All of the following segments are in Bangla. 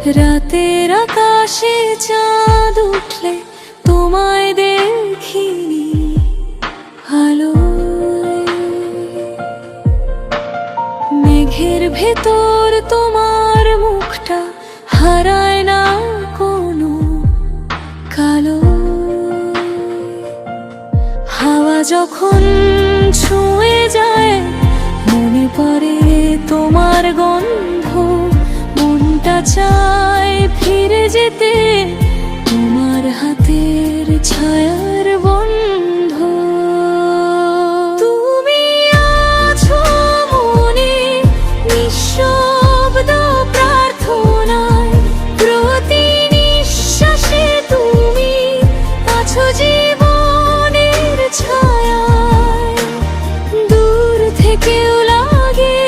রাতের আকাশে চাঁদ উঠলে তোমায় দেখিনি আলোয়। মেঘের ভেতর তোমার মুখটা হারায় না কোনো কালো। হাওয়া যখন ছুঁয়ে যায় মনে পড়ে তোমার গন্ধ। মনটা চায় ফিরে যেতে তোমার হাতের ছায়ার বন্ধ। তুমি আছো মনে নিঃশব্দ প্রার্থনায়, প্রতি নিঃশ্বাসে তুমি আছো জীবনের ছায়ায়। দূর থেকেও লাগে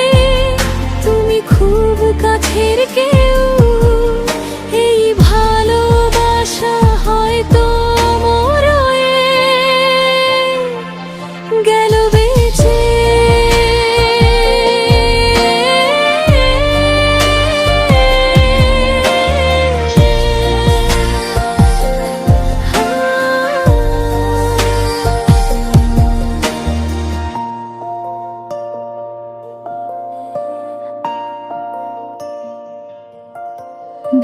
তুমি খুব কাছের কেউ। এই ভালোবাসা হয়তো মোর হয়ে গেল বেঁচে।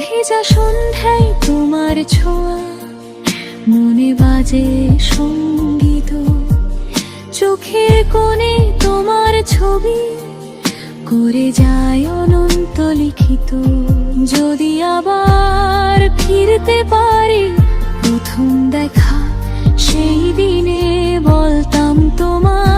ভেজা সন্ধ্যায় তোমার ছোঁয়া, মনে বাজে সঙ্গীত। চোখের কোণে তোমার ছবি করে যায় অনন্ত লিখিত। যদি আবার ফিরতে পারি প্রথম দেখা সেই দিনে বলতাম তোমার